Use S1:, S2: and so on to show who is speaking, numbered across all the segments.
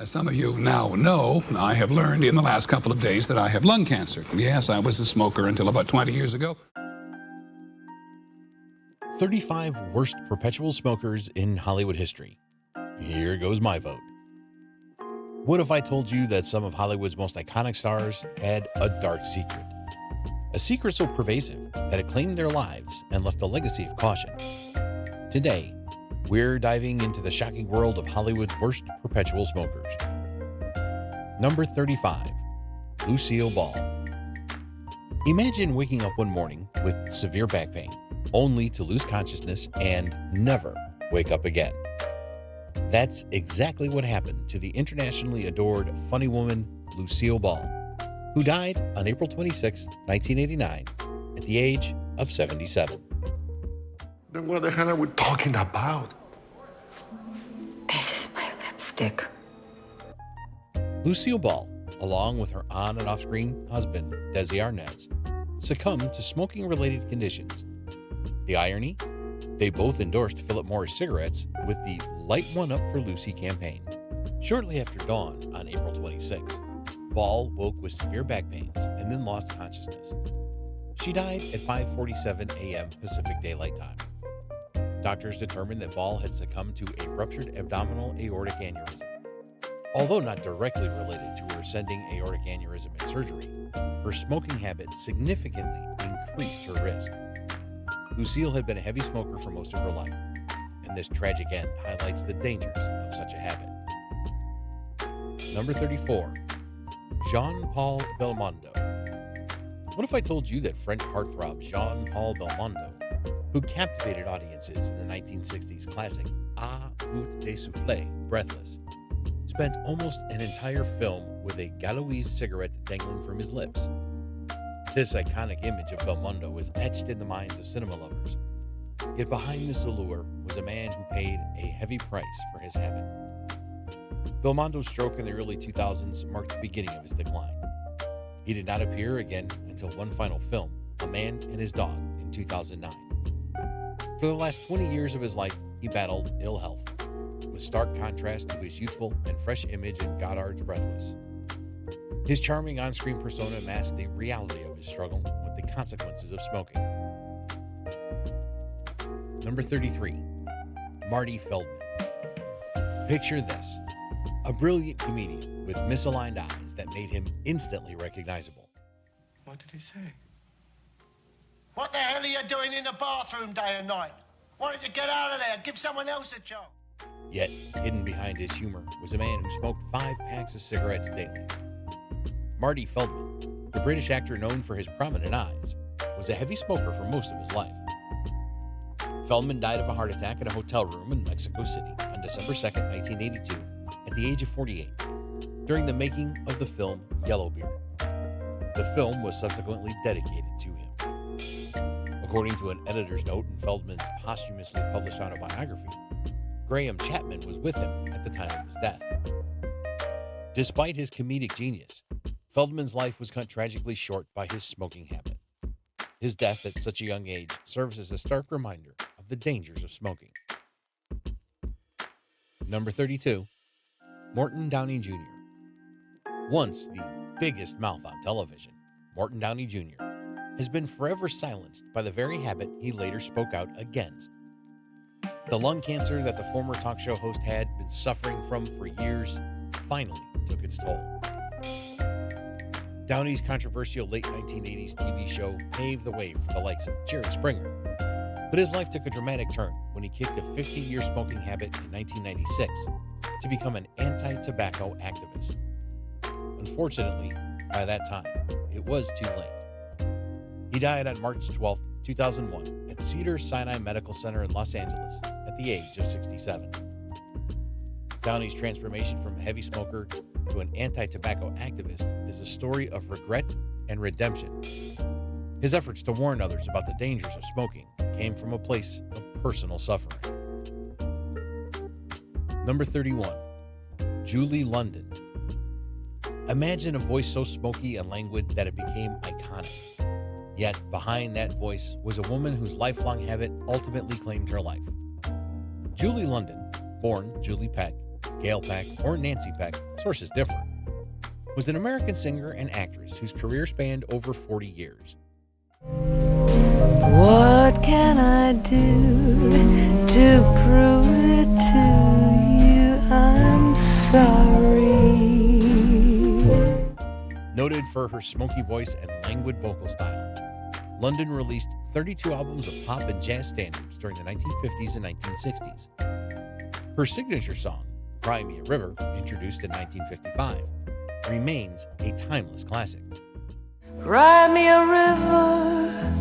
S1: As some of you now know, I have learned in the last couple of days that I have lung cancer. Yes, I was a smoker until about 20 years ago.
S2: 35 worst perpetual smokers in Hollywood history. Here goes my vote. What if I told you that some of Hollywood's most iconic stars had a dark secret? A secret so pervasive that it claimed their lives and left a legacy of caution. Today, we're diving into the shocking world of Hollywood's worst perpetual smokers. Number 35, Lucille Ball. Imagine waking up one morning with severe back pain, only to lose consciousness and never wake up again. That's exactly what happened to the internationally adored funny woman Lucille Ball, who died on April 26, 1989, at the age of 77.
S3: Then what the hell are we talking about?
S4: This is my lipstick.
S2: Lucille Ball, along with her on and off-screen husband, Desi Arnaz, succumbed to smoking-related conditions. The irony? They both endorsed Philip Morris cigarettes with the Light One Up for Lucy campaign. Shortly after dawn on April 26th, Ball woke with severe back pains and then lost consciousness. She died at 5:47 a.m. Pacific Daylight Time. Doctors determined that Ball had succumbed to a ruptured abdominal aortic aneurysm. Although not directly related to her ascending aortic aneurysm and surgery, her smoking habit significantly increased her risk. Lucille had been a heavy smoker for most of her life, and this tragic end highlights the dangers of such a habit. Number 34, Jean-Paul Belmondo. What if I told you that French heartthrob Jean-Paul Belmondo, who captivated audiences in the 1960s classic À bout de souffle, Breathless, spent almost an entire film with a Gauloise cigarette dangling from his lips? This iconic image of Belmondo was etched in the minds of cinema lovers. Yet behind this allure was a man who paid a heavy price for his habit. Belmondo's stroke in the early 2000s marked the beginning of his decline. He did not appear again until one final film, A Man and His Dog, in 2009. For the last 20 years of his life, he battled ill health, with stark contrast to his youthful and fresh image in Godard's Breathless. His charming on-screen persona masked the reality of his struggle with the consequences of smoking. Number 33, Marty Feldman. Picture this, a brilliant comedian with misaligned eyes that made him instantly recognizable.
S5: What did he say?
S6: What the hell are you doing in the bathroom day and night? Why don't you get out of there? Give someone else a job.
S2: Yet, hidden behind his humor was a man who smoked 5 packs of cigarettes daily. Marty Feldman, the British actor known for his prominent eyes, was a heavy smoker for most of his life. Feldman died of a heart attack in a hotel room in Mexico City on December 2, 1982, at the age of 48, during the making of the film Yellowbeard. The film was subsequently dedicated to him. According to an editor's note in Feldman's posthumously published autobiography, Graham Chapman was with him at the time of his death. Despite his comedic genius, Feldman's life was cut tragically short by his smoking habit. His death at such a young age serves as a stark reminder of the dangers of smoking. Number 32, Morton Downey Jr. Once the biggest mouth on television, Morton Downey Jr. has been forever silenced by the very habit he later spoke out against. The lung cancer that the former talk show host had been suffering from for years finally took its toll. Downey's controversial late 1980s TV show paved the way for the likes of Jerry Springer, but his life took a dramatic turn when he kicked a 50-year smoking habit in 1996 to become an anti-tobacco activist. Unfortunately, by that time, it was too late. He died on March 12, 2001 at Cedars-Sinai Medical Center in Los Angeles at the age of 67. Downey's transformation from a heavy smoker to an anti-tobacco activist is a story of regret and redemption. His efforts to warn others about the dangers of smoking came from a place of personal suffering. Number 31, Julie London. Imagine a voice so smoky and languid that it became iconic. Yet behind that voice was a woman whose lifelong habit ultimately claimed her life. Julie London, born Julie Peck, Gail Peck, or Nancy Peck, sources differ, was an American singer and actress whose career spanned over 40 years.
S7: What can I do to prove it to you? I'm sorry.
S2: Noted for her smoky voice and languid vocal style, Landon released 32 albums of pop and jazz standards during the 1950s and 1960s. Her signature song, Cry Me a River, introduced in 1955, remains a timeless classic.
S7: Cry me a river,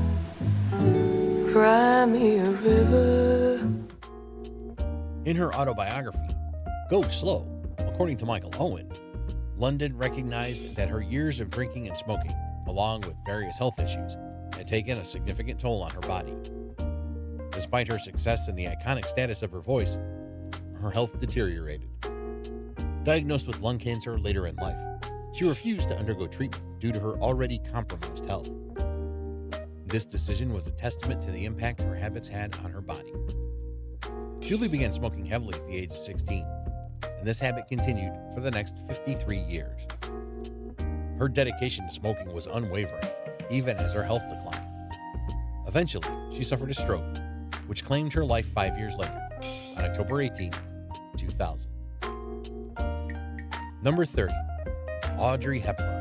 S7: cry me a river.
S2: In her autobiography, Go Slow, according to Michael Owen, Landon recognized that her years of drinking and smoking, along with various health issues, had taken a significant toll on her body. Despite her success and the iconic status of her voice, her health deteriorated. Diagnosed with lung cancer later in life, she refused to undergo treatment due to her already compromised health. This decision was a testament to the impact her habits had on her body. Julie began smoking heavily at the age of 16, and this habit continued for the next 53 years. Her dedication to smoking was unwavering, even as her health declined. Eventually, she suffered a stroke, which claimed her life 5 years later, on October 18, 2000. Number 30, Audrey Hepburn.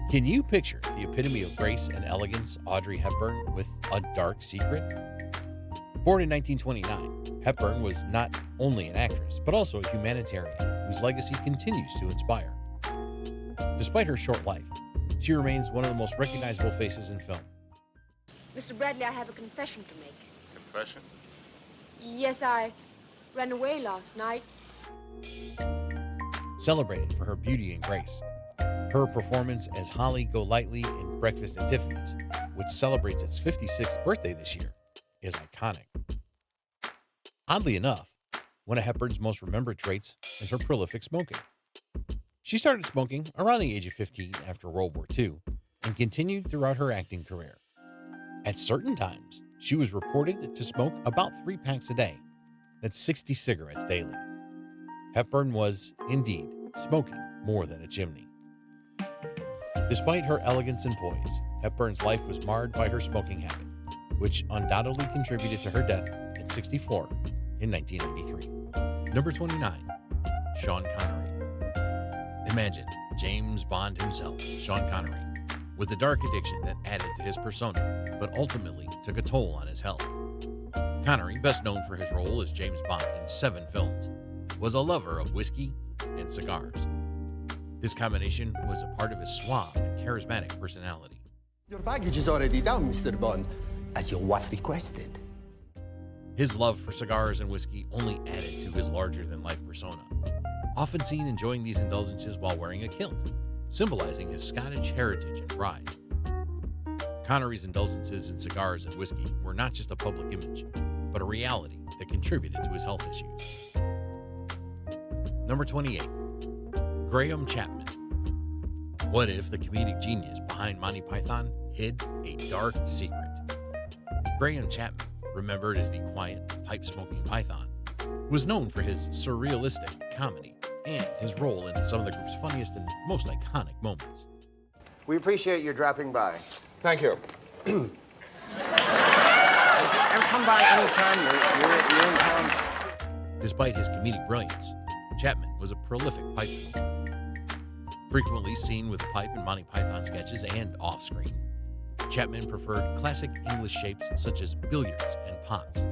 S2: Can you picture the epitome of grace and elegance, Audrey Hepburn, with a dark secret? Born in 1929, Hepburn was not only an actress, but also a humanitarian whose legacy continues to inspire. Despite her short life, she remains one of the most recognizable faces in film.
S8: Mr. Bradley, I have a confession to make.
S5: Confession?
S8: Yes, I ran away last night.
S2: Celebrated for her beauty and grace, her performance as Holly Golightly in Breakfast at Tiffany's, which celebrates its 56th birthday this year, is iconic. Oddly enough, one of Hepburn's most remembered traits is her prolific smoking. She started smoking around the age of 15 after World War II and continued throughout her acting career. At certain times, she was reported to smoke about 3 packs a day. That's 60 cigarettes daily. Hepburn was, indeed, smoking more than a chimney. Despite her elegance and poise, Hepburn's life was marred by her smoking habit, which undoubtedly contributed to her death at 64 in 1993. Number 29, Sean Connery. Imagine James Bond himself, Sean Connery, with a dark addiction that added to his persona, but ultimately took a toll on his health. Connery, best known for his role as James Bond in 7 films, was a lover of whiskey and cigars. This combination was a part of his suave and charismatic personality.
S9: Your baggage is already down, Mr. Bond, as your wife requested.
S2: His love for cigars and whiskey only added to his larger-than-life persona, often seen enjoying these indulgences while wearing a kilt, symbolizing his Scottish heritage and pride. Connery's indulgences in cigars and whiskey were not just a public image, but a reality that contributed to his health issues. Number 28, Graham Chapman. What if the comedic genius behind Monty Python hid a dark secret? Graham Chapman, remembered as the quiet, pipe-smoking Python, was known for his surrealistic comedy and his role in some of the group's funniest and most iconic moments.
S10: We appreciate your dropping by.
S3: Thank you.
S10: And come by anytime you're in town.
S2: Despite his comedic brilliance, Chapman was a prolific pipe smoker. Frequently seen with a pipe in Monty Python sketches and off-screen, Chapman preferred classic English shapes such as billiards and pots.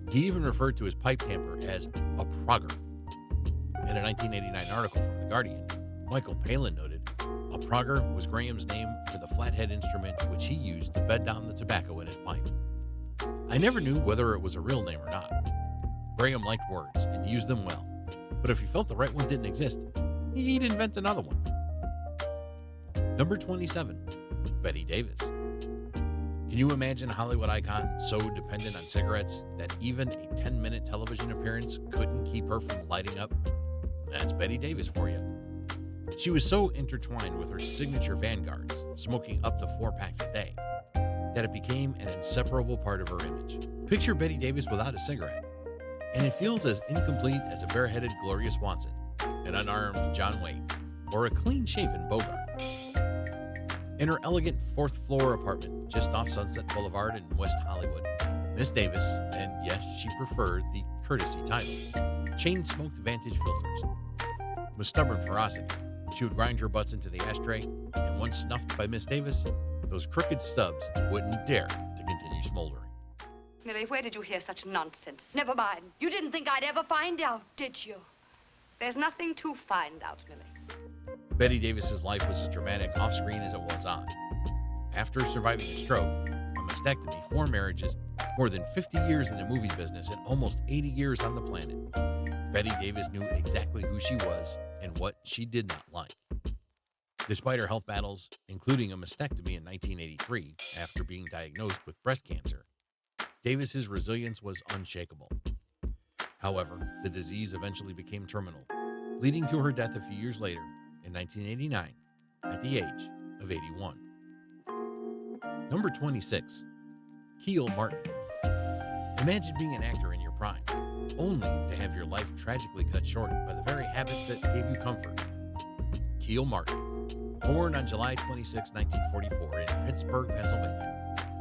S2: He even referred to his pipe tamper as a progger. In a 1989 article from The Guardian, Michael Palin noted, a progger was Graham's name for the flathead instrument which he used to bed down the tobacco in his pipe. I never knew whether it was a real name or not. Graham liked words and used them well, but if he felt the right one didn't exist, he'd invent another one. Number 27, Bette Davis. Can you imagine a Hollywood icon so dependent on cigarettes that even a 10-minute television appearance couldn't keep her from lighting up? That's Bette Davis for you. She was so intertwined with her signature Vanguards, smoking up to 4 packs a day, that it became an inseparable part of her image. Picture Bette Davis without a cigarette. and it feels as incomplete as a bareheaded Gloria Swanson, an unarmed John Wayne, or a clean-shaven Bogart. In her elegant fourth-floor apartment just off Sunset Boulevard in West Hollywood, Miss Davis, and yes, she preferred the courtesy title, chain-smoked Vantage filters. With stubborn ferocity, she would grind her butts into the ashtray, and once snuffed by Miss Davis, those crooked stubs wouldn't dare to continue smoldering.
S11: Millie, where did you hear such nonsense? Never mind. You didn't think I'd ever find out, did you? There's nothing to find out, Millie.
S2: Betty Davis's life was as dramatic off-screen as it was on. After surviving a stroke, a mastectomy, 4 marriages, more than 50 years in the movie business, and almost 80 years on the planet, Betty Davis knew exactly who she was and what she did not like. Despite her health battles, including a mastectomy in 1983 after being diagnosed with breast cancer, Davis's resilience was unshakable. However, the disease eventually became terminal, leading to her death a few years later in 1989 at the age of 81. Number 26, Keel Martin. Imagine being an actor in your prime, only to have your life tragically cut short by the very habits that gave you comfort. Keel Martin, born on July 26, 1944 in Pittsburgh, Pennsylvania,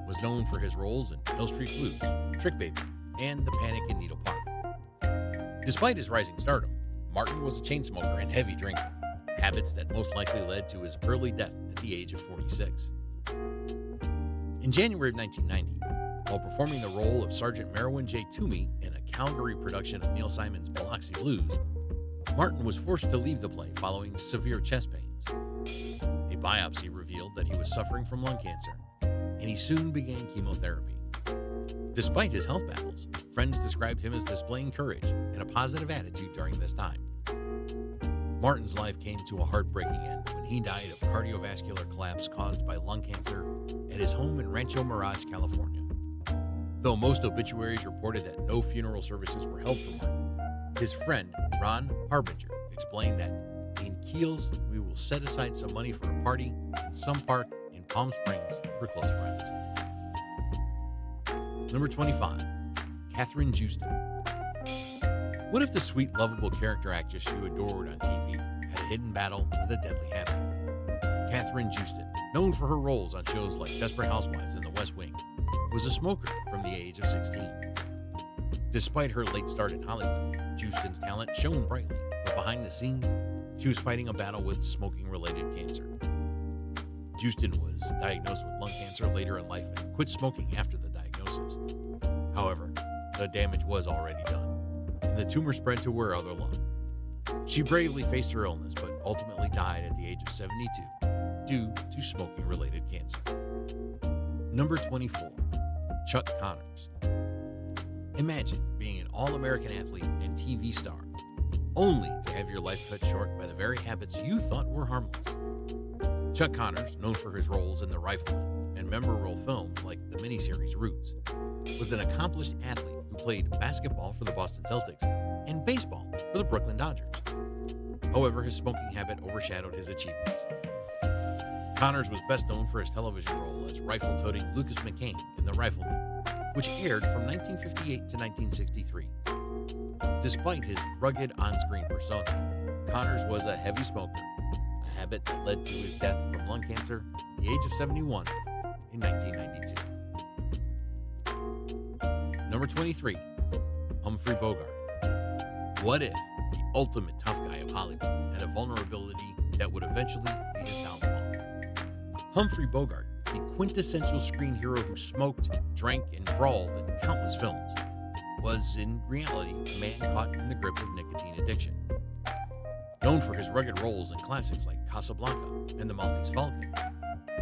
S2: was known for his roles in Hill Street Blues, Trick Baby, and The Panic in Needle Park. Despite his rising stardom, Martin was a chain smoker and heavy drinker, habits that most likely led to his early death at the age of 46. In January of 1990, while performing the role of Sergeant Merwin J. Toomey in a Calgary production of Neil Simon's Biloxi Blues, Martin was forced to leave the play following severe chest pains. A biopsy revealed that he was suffering from lung cancer, and he soon began chemotherapy. Despite his health battles, friends described him as displaying courage and a positive attitude during this time. Martin's life came to a heartbreaking end when he died of cardiovascular collapse caused by lung cancer at his home in Rancho Mirage, California. Though most obituaries reported that no funeral services were held for Martin, his friend, Ron Harbinger, explained that in Keel's, we will set aside some money for a party in some park in Palm Springs for close friends. Number 25, Katherine Jon. What if the sweet, lovable character actress you adored on TV had a hidden battle with a deadly habit? Katherine Jon, known for her roles on shows like Desperate Housewives and The West Wing, was a smoker from the age of 16. Despite her late start in Hollywood, Jon's talent shone brightly, but behind the scenes, she was fighting a battle with smoking-related cancer. Jon was diagnosed with lung cancer later in life and quit smoking after the diagnosis. However, the damage was already done, and the tumor spread to her other lung. She bravely faced her illness, but ultimately died at the age of 72 due to smoking-related cancer. Number 24, Chuck Connors. Imagine being an all-American athlete and TV star, only to have your life cut short by the very habits you thought were harmless. Chuck Connors, known for his roles in The Rifleman and memorable films like the miniseries Roots, was an accomplished athlete who played basketball for the Boston Celtics and baseball for the Brooklyn Dodgers. However, his smoking habit overshadowed his achievements. Connors was best known for his television role as rifle-toting Lucas McCain in The Rifleman, which aired from 1958 to 1963. Despite his rugged on-screen persona, Connors was a heavy smoker, a habit that led to his death from lung cancer at the age of 71 in 1992. Number 23, Humphrey Bogart. What if the ultimate tough guy of Hollywood had a vulnerability that would eventually be his downfall? Humphrey Bogart, the quintessential screen hero who smoked, drank, and brawled in countless films, was in reality a man caught in the grip of nicotine addiction. Known for his rugged roles in classics like Casablanca and The Maltese Falcon,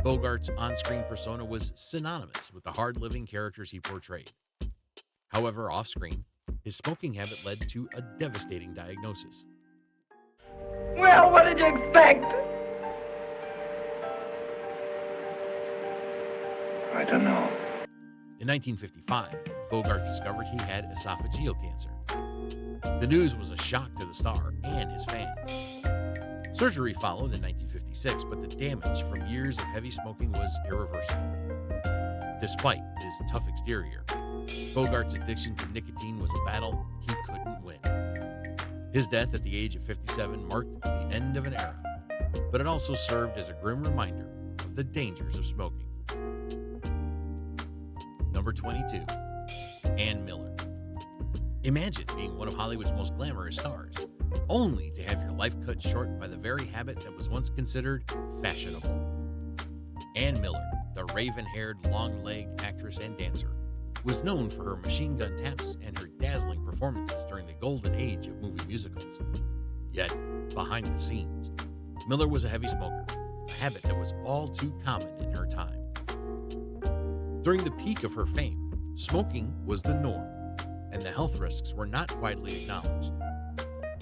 S2: Bogart's on-screen persona was synonymous with the hard-living characters he portrayed. However, off-screen, his smoking habit led to a devastating diagnosis.
S7: Well, what did you expect?
S5: I don't know.
S2: In 1955, Bogart discovered he had esophageal cancer. The news was a shock to the star and his fans. Surgery followed in 1956, but the damage from years of heavy smoking was irreversible. Despite his tough exterior, Bogart's addiction to nicotine was a battle he couldn't win. His death at the age of 57 marked the end of an era, but it also served as a grim reminder of the dangers of smoking. Number 22, Ann Miller. Imagine being one of Hollywood's most glamorous stars, only to have your life cut short by the very habit that was once considered fashionable. Ann Miller, the raven-haired, long-legged actress and dancer, was known for her machine gun taps and her dazzling performances during the golden age of movie musicals. Yet, behind the scenes, Miller was a heavy smoker, a habit that was all too common in her time. During the peak of her fame, smoking was the norm, and the health risks were not widely acknowledged.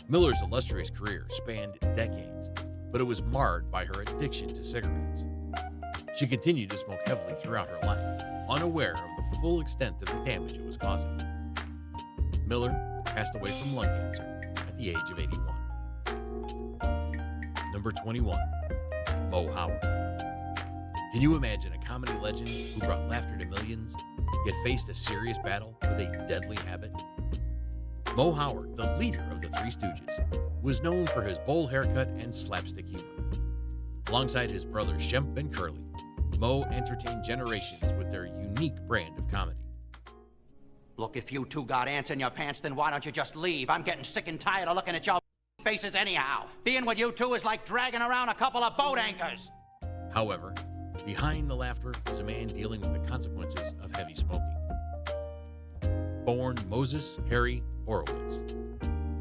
S2: Miller's illustrious career spanned decades, but it was marred by her addiction to cigarettes. She continued to smoke heavily throughout her life, unaware of the full extent of the damage it was causing. Miller passed away from lung cancer at the age of 81. Number 21, Moe Howard. Can you imagine a comedy legend who brought laughter to millions, yet faced a serious battle with a deadly habit? Moe Howard, the leader of the Three Stooges, was known for his bowl haircut and slapstick humor. Alongside his brothers Shemp and Curly, Moe entertained generations with their unique brand of comedy.
S12: Look, if you two got ants in your pants, then why don't you just leave? I'm getting sick and tired of looking at your faces anyhow. Being with you two is like dragging around a couple of boat anchors.
S2: However, behind the laughter was a man dealing with the consequences of heavy smoking. Born Moses Harry Horowitz,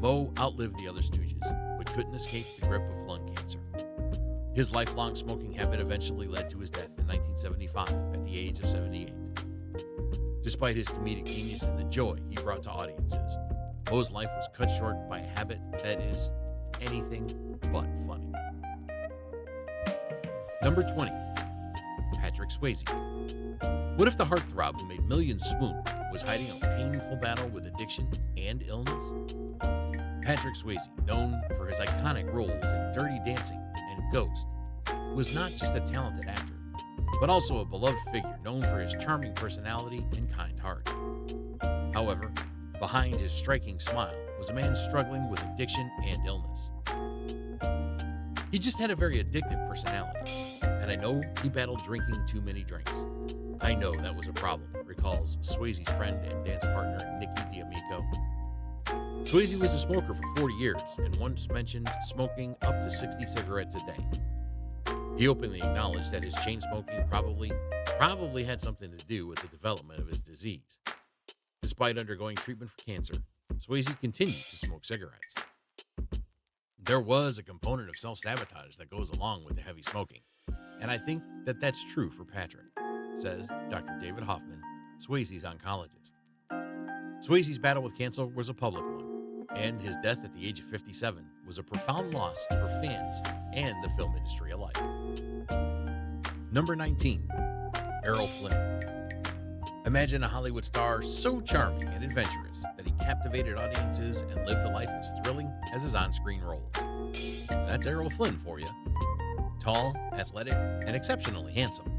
S2: Moe outlived the other Stooges, but couldn't escape the grip of lung cancer. His lifelong smoking habit eventually led to his death in 1975 at the age of 78. Despite his comedic genius and the joy he brought to audiences, Moe's life was cut short by a habit that is anything but funny. Number 20, Patrick Swayze. What if the heartthrob who made millions swoon was hiding a painful battle with addiction and illness? Patrick Swayze, known for his iconic roles in Dirty Dancing and Ghost, was not just a talented actor, but also a beloved figure known for his charming personality and kind heart. However, behind his striking smile was a man struggling with addiction and illness. He just had a very addictive personality, and I know he battled drinking too many drinks. I know that was a problem, recalls Swayze's friend and dance partner Nicky DiMaggio. Swayze was a smoker for 40 years and once mentioned smoking up to 60 cigarettes a day. He openly acknowledged that his chain smoking probably had something to do with the development of his disease. Despite undergoing treatment for cancer, Swayze continued to smoke cigarettes. There was a component of self-sabotage that goes along with the heavy smoking, and I think that that's true for Patrick, says Dr. David Hoffman, Swayze's oncologist. Swayze's battle with cancer was a public one, and his death at the age of 57 was a profound loss for fans and the film industry alike. Number 19, Errol Flynn. Imagine a Hollywood star so charming and adventurous that he captivated audiences and lived a life as thrilling as his on-screen roles. That's Errol Flynn for you. Tall, athletic, and exceptionally handsome,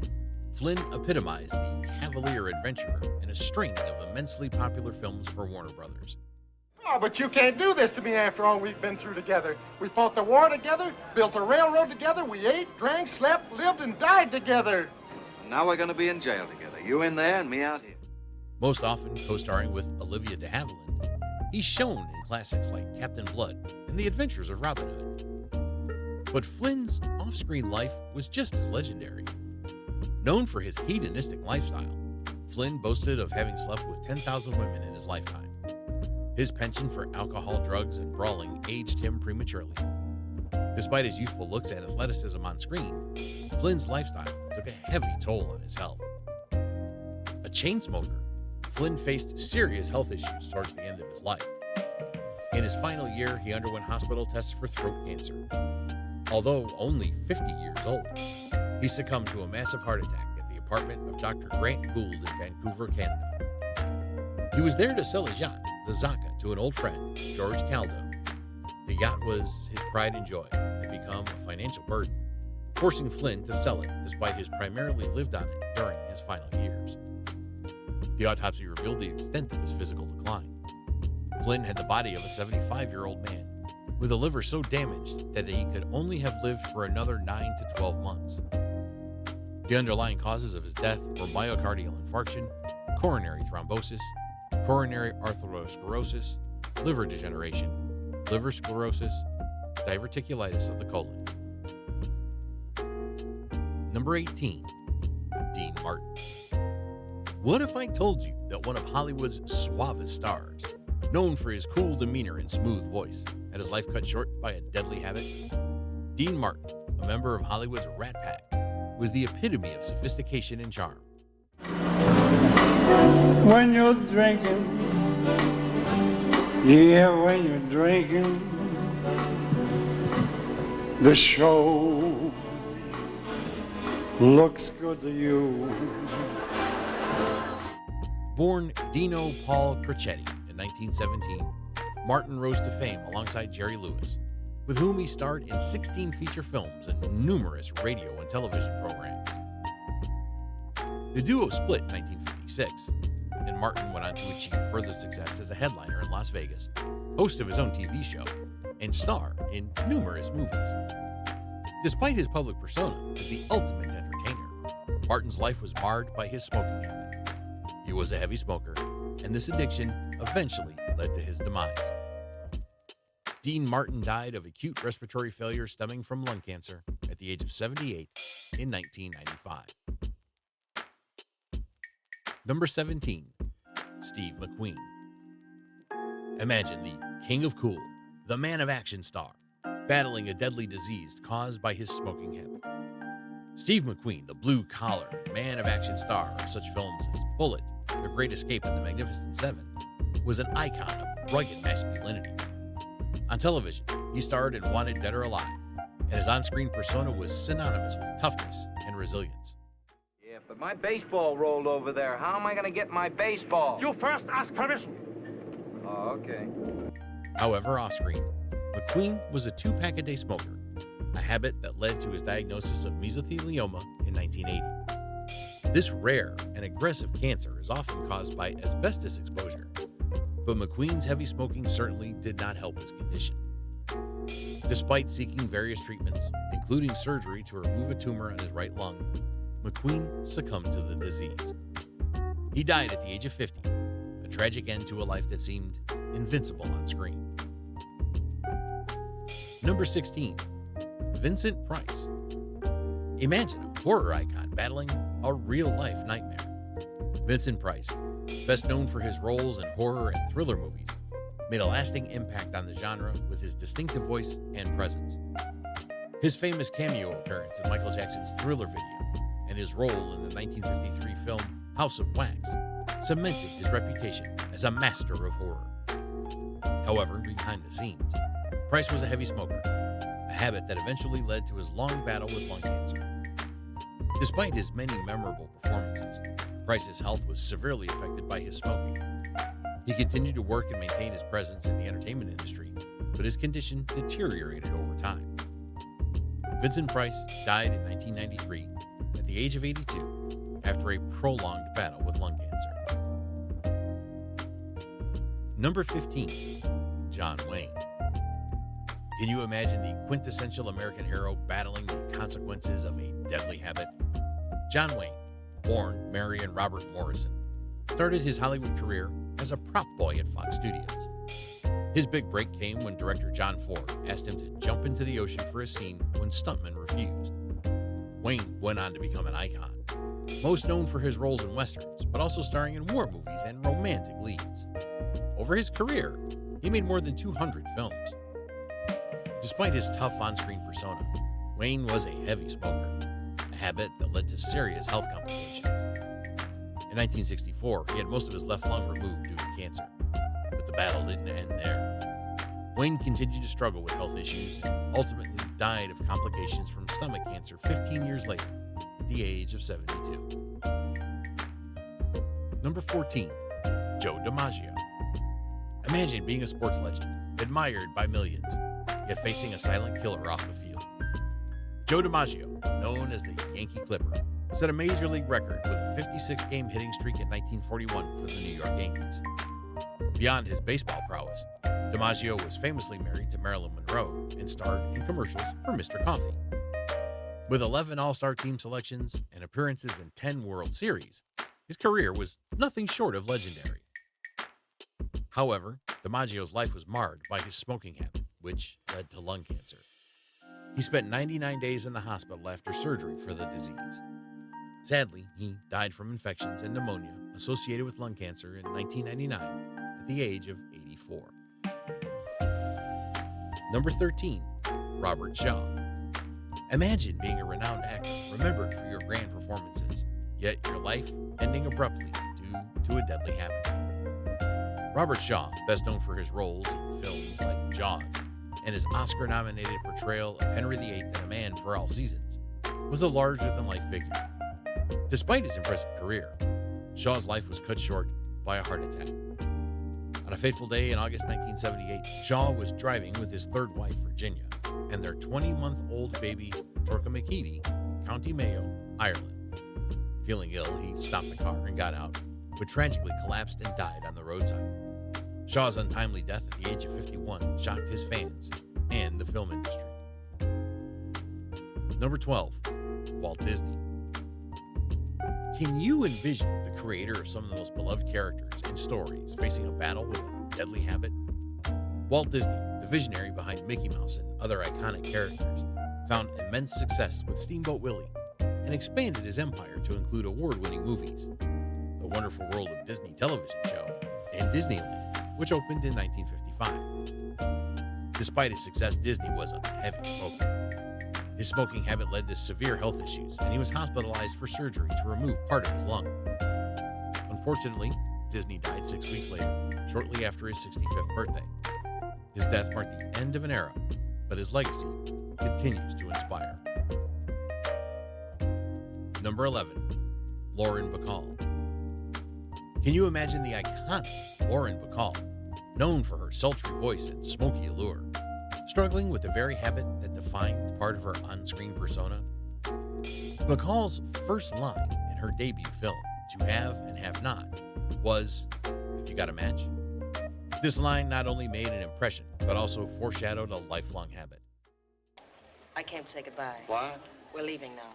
S2: Flynn epitomized the cavalier adventurer in a string of immensely popular films for Warner Brothers.
S6: Oh, but you can't do this to me after all we've been through together. We fought the war together, built a railroad together, we ate, drank, slept, lived, and died together.
S5: And now we're going to be in jail together. You in there and me out here.
S2: Most often co-starring with Olivia de Havilland, he's shown in classics like Captain Blood and The Adventures of Robin Hood. But Flynn's off-screen life was just as legendary. Known for his hedonistic lifestyle, Flynn boasted of having slept with 10,000 women in his lifetime. His penchant for alcohol, drugs, and brawling aged him prematurely. Despite his youthful looks and athleticism on screen, Flynn's lifestyle took a heavy toll on his health. A chain smoker, Flynn faced serious health issues towards the end of his life. In his final year, he underwent hospital tests for throat cancer. Although only 50 years old, he succumbed to a massive heart attack at the apartment of Dr. Grant Gould in Vancouver, Canada. He was there to sell his yacht, the Zaka, to an old friend, George Caldo. The yacht was his pride and joy, and had become a financial burden, forcing Flynn to sell it despite his primarily lived on it during his final years. The autopsy revealed the extent of his physical decline. Flynn had the body of a 75-year-old man with a liver so damaged that he could only have lived for another 9 to 12 months. The underlying causes of his death were myocardial infarction, coronary thrombosis, coronary arteriosclerosis, liver degeneration, liver sclerosis, diverticulitis of the colon. Number 18, Dean Martin. What if I told you that one of Hollywood's suavest stars, known for his cool demeanor and smooth voice, had his life cut short by a deadly habit? Dean Martin, a member of Hollywood's Rat Pack, was the epitome of sophistication and charm.
S13: When you're drinking, yeah, when you're drinking, the show looks good to you.
S2: Born Dino Paul Crocetti in 1917, Martin rose to fame alongside Jerry Lewis, with whom he starred in 16 feature films and numerous radio and television programs. The duo split in 1956, and Martin went on to achieve further success as a headliner in Las Vegas, host of his own TV show, and star in numerous movies. Despite his public persona as the ultimate entertainer, Martin's life was marred by his smoking habit. He was a heavy smoker, and this addiction eventually led to his demise. Dean Martin died of acute respiratory failure stemming from lung cancer at the age of 78 in 1995. Number 17, Steve McQueen. Imagine the king of cool, the man of action star, battling a deadly disease caused by his smoking habit. Steve McQueen, the blue-collar, man of action star of such films as Bullet, The Great Escape, and The Magnificent Seven, was an icon of rugged masculinity. On television, he starred in Wanted Dead or Alive, and his on-screen persona was synonymous with toughness and resilience.
S5: Yeah, but my baseball rolled over there. How am I going to get my baseball?
S6: You first ask permission.
S5: Oh, okay.
S2: However, off-screen, McQueen was a 2-pack-a-day smoker, a habit that led to his diagnosis of mesothelioma in 1980. This rare and aggressive cancer is often caused by asbestos exposure, but McQueen's heavy smoking certainly did not help his condition. Despite seeking various treatments, including surgery to remove a tumor on his right lung, McQueen succumbed to the disease. He died at the age of 50, a tragic end to a life that seemed invincible on screen. Number 16, Vincent Price. Imagine a horror icon battling a real-life nightmare. Vincent Price, best known for his roles in horror and thriller movies, made a lasting impact on the genre with his distinctive voice and presence. His famous cameo appearance in Michael Jackson's Thriller video and his role in the 1953 film House of Wax cemented his reputation as a master of horror. However, behind the scenes, Price was a heavy smoker, a habit that eventually led to his long battle with lung cancer. Despite his many memorable performances, Price's health was severely affected by his smoking. He continued to work and maintain his presence in the entertainment industry, but his condition deteriorated over time. Vincent Price died in 1993 at the age of 82 after a prolonged battle with lung cancer. Number 15, John Wayne. Can you imagine the quintessential American hero battling the consequences of a deadly habit? John Wayne, born Mary and Robert Morrison, started his Hollywood career as a prop boy at Fox Studios. His big break came when director John Ford asked him to jump into the ocean for a scene when stuntmen refused. Wayne went on to become an icon, most known for his roles in westerns, but also starring in war movies and romantic leads. Over his career, he made more than 200 films. Despite his tough on-screen persona, Wayne was a heavy smoker, a habit that led to serious health complications. In 1964, he had most of his left lung removed due to cancer, but the battle didn't end there. Wayne continued to struggle with health issues and ultimately died of complications from stomach cancer 15 years later at the age of 72. Number 14, Joe DiMaggio. Imagine being a sports legend, admired by millions, yet facing a silent killer off the field. Joe DiMaggio, known as the Yankee Clipper, set a major league record with a 56-game hitting streak in 1941 for the New York Yankees. Beyond his baseball prowess, DiMaggio was famously married to Marilyn Monroe and starred in commercials for Mr. Coffee. With 11 All-Star team selections and appearances in 10 World Series, his career was nothing short of legendary. However, DiMaggio's life was marred by his smoking habit, which led to lung cancer. He spent 99 days in the hospital after surgery for the disease. Sadly, he died from infections and pneumonia associated with lung cancer in 1999 at the age of 84. Number 13, Robert Shaw. Imagine being a renowned actor, remembered for your grand performances, yet your life ending abruptly due to a deadly habit. Robert Shaw, best known for his roles in films like Jaws and his Oscar-nominated portrayal of Henry VIII in A Man for All Seasons, was a larger-than-life figure. Despite his impressive career, Shaw's life was cut short by a heart attack. On a fateful day in August 1978, Shaw was driving with his third wife, Virginia, and their 20-month-old baby, Torquemada, County Mayo, Ireland. Feeling ill, he stopped the car and got out, but tragically collapsed and died on the roadside. Shaw's untimely death at the age of 51 shocked his fans and the film industry. Number 12, Walt Disney. Can you envision the creator of some of the most beloved characters and stories facing a battle with a deadly habit? Walt Disney, the visionary behind Mickey Mouse and other iconic characters, found immense success with Steamboat Willie and expanded his empire to include award-winning movies, The Wonderful World of Disney television show, and Disneyland, which opened in 1955. Despite his success, Disney was a heavy smoker. His smoking habit led to severe health issues, and he was hospitalized for surgery to remove part of his lung. Unfortunately, Disney died 6 weeks later, shortly after his 65th birthday. His death marked the end of an era, but his legacy continues to inspire. Number 11, Lauren Bacall. Can you imagine the iconic Lauren Bacall, known for her sultry voice and smoky allure, struggling with the very habit that defined part of her on-screen persona? Bacall's first line in her debut film, To Have and Have Not, was, "If you got a match?" This line not only made an impression, but also foreshadowed a lifelong habit.
S14: I came to say goodbye.
S5: What?
S14: We're leaving now.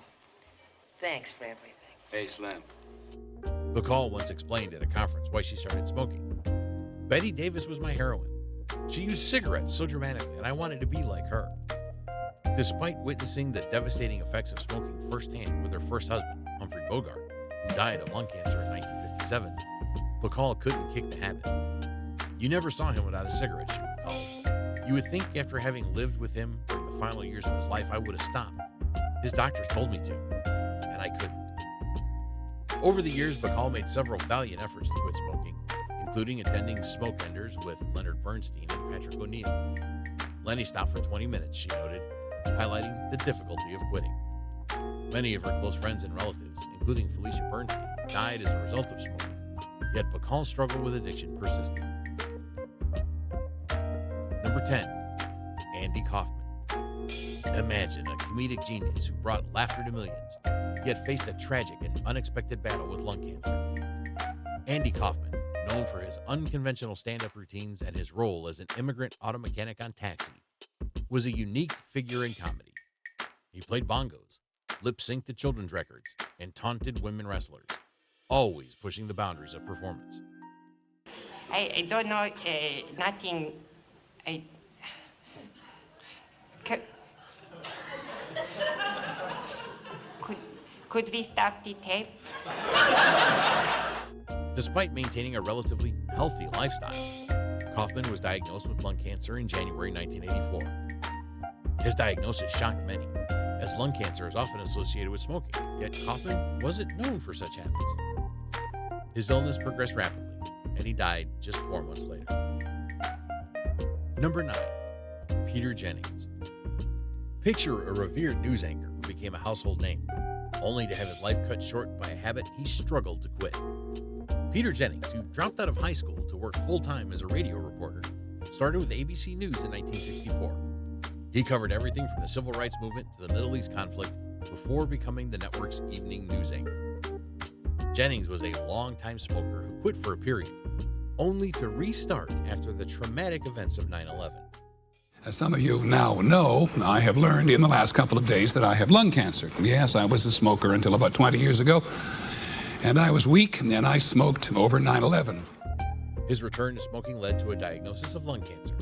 S14: Thanks for everything.
S5: Hey, Slim.
S2: Bacall once explained at a conference why she started smoking. "Betty Davis was my heroine. She used cigarettes so dramatically, and I wanted to be like her." Despite witnessing the devastating effects of smoking firsthand with her first husband, Humphrey Bogart, who died of lung cancer in 1957, Bacall couldn't kick the habit. "You never saw him without a cigarette," she recalled. "You would think after having lived with him during the final years of his life, I would have stopped. His doctors told me to, and I couldn't." Over the years, Bacall made several valiant efforts to quit smoking, including attending smoke enders with Leonard Bernstein and Patrick O'Neill. Lenny stopped for 20 minutes, she noted, highlighting the difficulty of quitting. Many of her close friends and relatives, including Felicia Bernstein, died as a result of smoking, yet Bacall's struggle with addiction persisted. Number 10, Andy Kaufman. Imagine a comedic genius who brought laughter to millions, yet faced a tragic and unexpected battle with lung cancer. Andy Kaufman, known for his unconventional stand-up routines and his role as an immigrant auto mechanic on Taxi, was a unique figure in comedy. He played bongos, lip-synced to children's records, and taunted women wrestlers, always pushing the boundaries of performance.
S15: I don't know nothing. Could we stop the tape?
S2: Despite maintaining a relatively healthy lifestyle, Kaufman was diagnosed with lung cancer in January 1984. His diagnosis shocked many, as lung cancer is often associated with smoking, yet Kaufman wasn't known for such habits. His illness progressed rapidly, and he died just 4 months later. Number 9, Peter Jennings. Picture a revered news anchor who became a household name, only to have his life cut short by a habit he struggled to quit. Peter Jennings, who dropped out of high school to work full-time as a radio reporter, started with ABC News in 1964. He covered everything from the civil rights movement to the Middle East conflict before becoming the network's evening news anchor. Jennings was a longtime smoker who quit for a period, only to restart after the traumatic events of 9/11.
S1: As some of you now know, I have learned in the last couple of days that I have lung cancer. Yes, I was a smoker until about 20 years ago, and I was weak, and I smoked over 9/11.
S2: His return to smoking led to a diagnosis of lung cancer.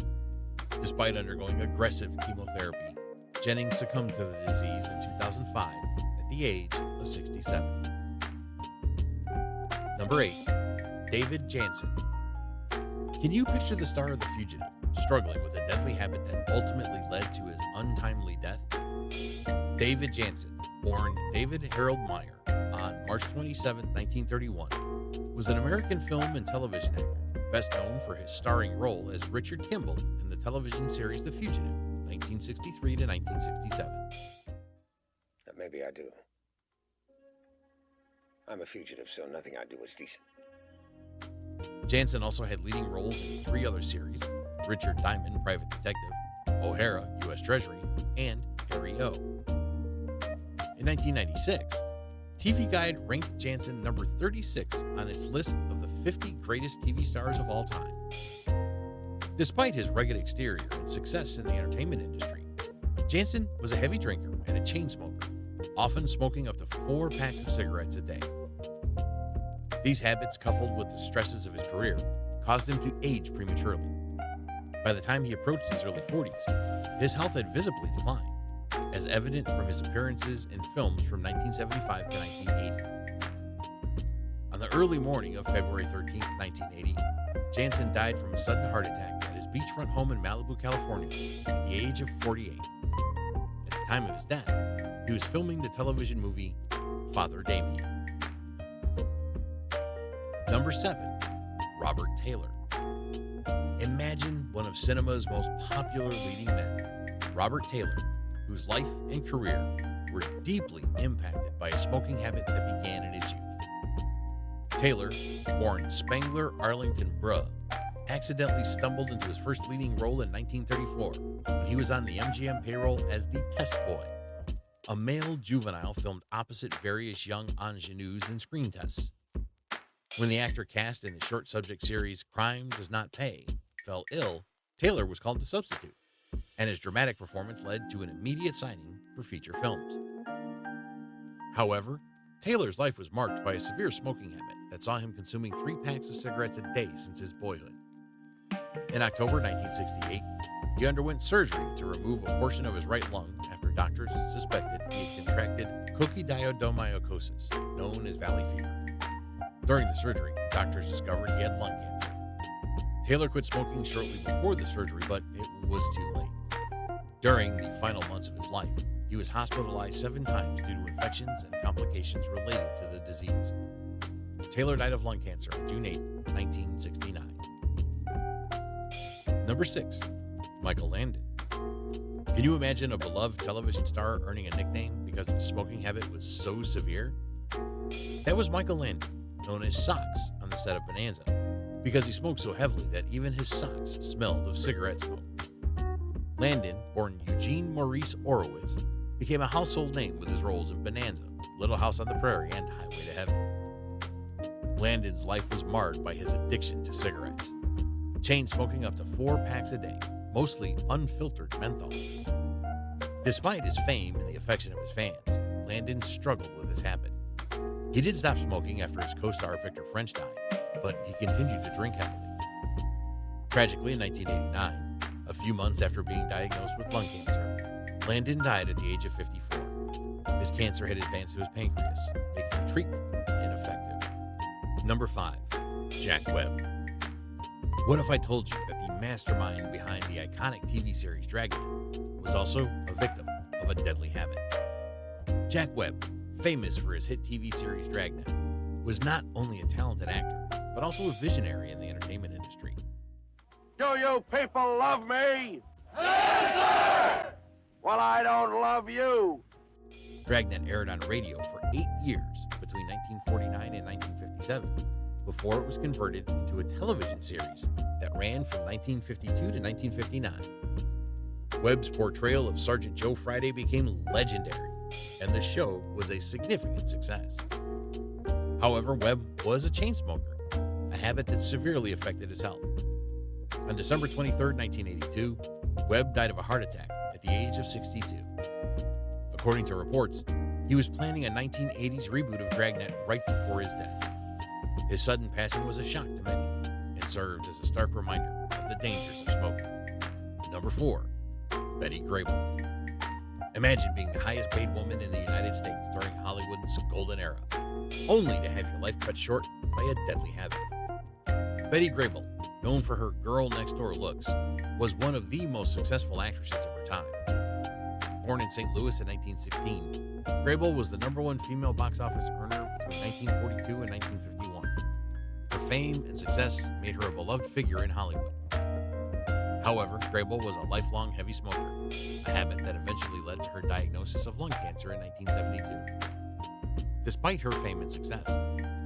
S2: Despite undergoing aggressive chemotherapy, Jennings succumbed to the disease in 2005 at the age of 67. Number 8, David Jansen. Can you picture the star of The Fugitive struggling with a deadly habit that ultimately led to his untimely death? David Jansen, born David Harold Meyer on March 27, 1931, was an American film and television actor, best known for his starring role as Richard Kimball in the television series The Fugitive, 1963 to 1967.
S16: Maybe I do. I'm a fugitive, so nothing I do is decent.
S2: Jansen also had leading roles in 3 other series: Richard Diamond, Private Detective, O'Hara, U.S. Treasury, and Harry O. In 1996, TV Guide ranked Jansen number 36 on its list of the 50 greatest TV stars of all time. Despite his rugged exterior and success in the entertainment industry, Jansen was a heavy drinker and a chain smoker, often smoking up to 4 packs of cigarettes a day. These habits, coupled with the stresses of his career, caused him to age prematurely. By the time he approached his early 40s, his health had visibly declined, as evident from his appearances in films from 1975 to 1980. On the early morning of February 13, 1980, Jansen died from a sudden heart attack at his beachfront home in Malibu, California, at the age of 48. At the time of his death, he was filming the television movie Father Damien. Number 7, Robert Taylor. Imagine one of cinema's most popular leading men, Robert Taylor, whose life and career were deeply impacted by a smoking habit that began in his youth. Taylor, born Spangler Arlington Bruh, accidentally stumbled into his first leading role in 1934 when he was on the MGM payroll as the Test Boy, a male juvenile filmed opposite various young ingenues in screen tests. When the actor cast in the short subject series Crime Does Not Pay fell ill, Taylor was called to substitute, and his dramatic performance led to an immediate signing for feature films. However, Taylor's life was marked by a severe smoking habit that saw him consuming 3 packs of cigarettes a day since his boyhood. In October 1968, he underwent surgery to remove a portion of his right lung after doctors suspected he had contracted coccidioidomyocosis, known as valley fever. During the surgery, doctors discovered he had lung cancer. Taylor quit smoking shortly before the surgery, but it was too late. During the final months of his life, he was hospitalized 7 times due to infections and complications related to the disease. Taylor died of lung cancer on June 8, 1969. Number 6, Michael Landon. Can you imagine a beloved television star earning a nickname because his smoking habit was so severe? That was Michael Landon, known as Socks on the set of Bonanza, because he smoked so heavily that even his socks smelled of cigarette smoke. Landon, born Eugene Maurice Orowitz, became a household name with his roles in Bonanza, Little House on the Prairie, and Highway to Heaven. Landon's life was marred by his addiction to cigarettes, chain smoking up to 4 packs a day, mostly unfiltered menthols. Despite his fame and the affection of his fans, Landon struggled with his habit. He did stop smoking after his co-star Victor French died, but he continued to drink heavily. Tragically, in 1989, a few months after being diagnosed with lung cancer, Landon died at the age of 54. His cancer had advanced to his pancreas, making treatment ineffective. Number 5, Jack Webb. What if I told you that the mastermind behind the iconic TV series Dragnet was also a victim of a deadly habit? Jack Webb, famous for his hit TV series Dragnet, was not only a talented actor, but also a visionary in the entertainment industry.
S6: Do you people love me? Yes, sir! Well, I don't love you.
S2: Dragnet aired on radio for 8 years between 1949 and 1957, before it was converted into a television series that ran from 1952 to 1959. Webb's portrayal of Sergeant Joe Friday became legendary, and the show was a significant success. However, Webb was a chain smoker, a habit that severely affected his health. On December 23, 1982, Webb died of a heart attack at the age of 62. According to reports, he was planning a 1980s reboot of Dragnet right before his death. His sudden passing was a shock to many and served as a stark reminder of the dangers of smoking. Number 4, Betty Grable. Imagine being the highest paid woman in the United States during Hollywood's golden era, only to have your life cut short by a deadly habit. Betty Grable, known for her girl-next-door looks, was one of the most successful actresses of her time. Born in St. Louis in 1916, Grable was the #1 female box office earner between 1942 and 1951. Her fame and success made her a beloved figure in Hollywood. However, Grable was a lifelong heavy smoker, a habit that eventually led to her diagnosis of lung cancer in 1972. Despite her fame and success,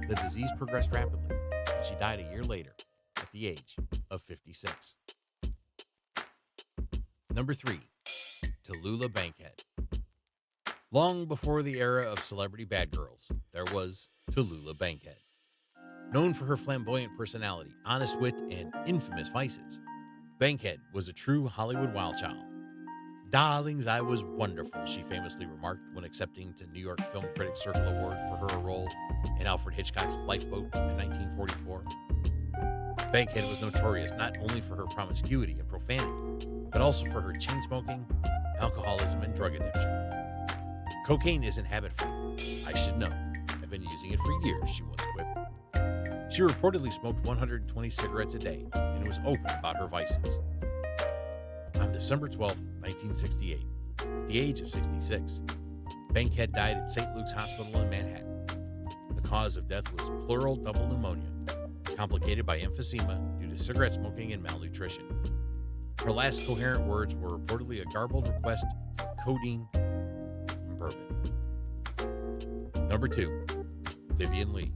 S2: the disease progressed rapidly, and she died a year later at the age of 56. Number 3, Tula Bankhead. Long before the era of celebrity bad girls, there was Tula Bankhead. Known for her flamboyant personality, honest wit, and infamous vices, Bankhead was a true Hollywood wild child. "Darlings, I was wonderful," she famously remarked when accepting the New York Film Critics Circle Award for her role in Alfred Hitchcock's Lifeboat in 1944. Bankhead was notorious not only for her promiscuity and profanity, but also for her chain smoking, alcoholism, and drug addiction. "Cocaine isn't habit-free. I should know. I've been using it for years," she once quipped. She reportedly smoked 120 cigarettes a day and was open about her vices. On December 12, 1968, at the age of 66, Bankhead died at St. Luke's Hospital in Manhattan. The cause of death was pleural double pneumonia, complicated by emphysema due to cigarette smoking and malnutrition. Her last coherent words were reportedly a garbled request for codeine and bourbon. Number 2, Vivian Lee.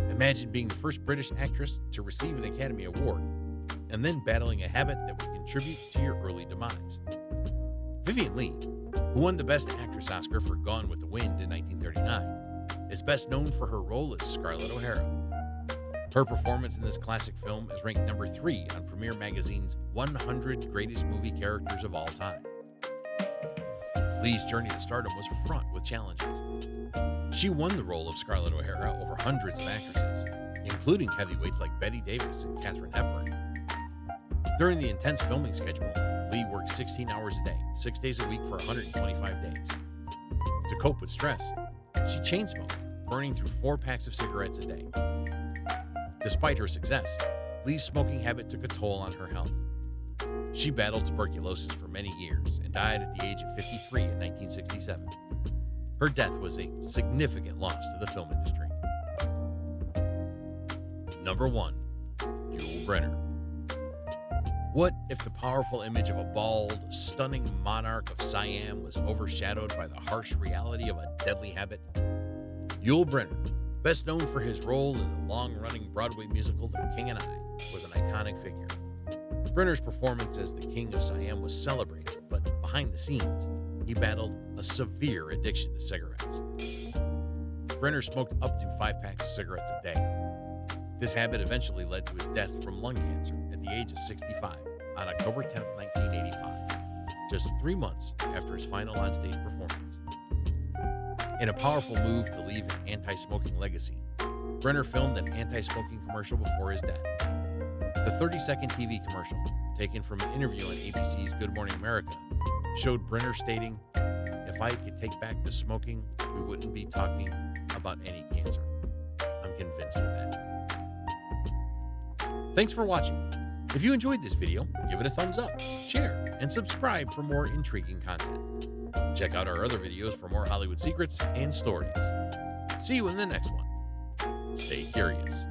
S2: Imagine being the first British actress to receive an Academy Award and then battling a habit that would contribute to your early demise. Vivian Lee, who won the Best Actress Oscar for Gone with the Wind in 1939, is best known for her role as Scarlett O'Hara. Her performance in this classic film is ranked number 3 on Premiere Magazine's 100 Greatest Movie Characters of All Time. Lee's journey to stardom was fraught with challenges. She won the role of Scarlett O'Hara over hundreds of actresses, including heavyweights like Bette Davis and Katherine Hepburn. During the intense filming schedule, Lee worked 16 hours a day, 6 days a week for 125 days. To cope with stress, she chain smoked, burning through 4 packs of cigarettes a day. Despite her success, Lee's smoking habit took a toll on her health. She battled tuberculosis for many years and died at the age of 53 in 1967. Her death was a significant loss to the film industry. Number 1, Yul Brynner. What if the powerful image of a bald, stunning monarch of Siam was overshadowed by the harsh reality of a deadly habit? Yul Brynner, best known for his role in the long-running Broadway musical The King and I, was an iconic figure. Brynner's performance as the King of Siam was celebrated, but behind the scenes, he battled a severe addiction to cigarettes. Brynner smoked up to 5 packs of cigarettes a day. This habit eventually led to his death from lung cancer at the age of 65 on October 10, 1985, just 3 months after his final onstage performance. In a powerful move to leave an anti-smoking legacy, Brynner filmed an anti-smoking commercial before his death. The 30-second TV commercial, taken from an interview on ABC's Good Morning America, showed Brynner stating, "If I could take back the smoking, we wouldn't be talking about any cancer. I'm convinced of that." Thanks for watching. If you enjoyed this video, give it a thumbs up, share, and subscribe for more intriguing content. Check out our other videos for more Hollywood secrets and stories. See you in the next one. Stay curious.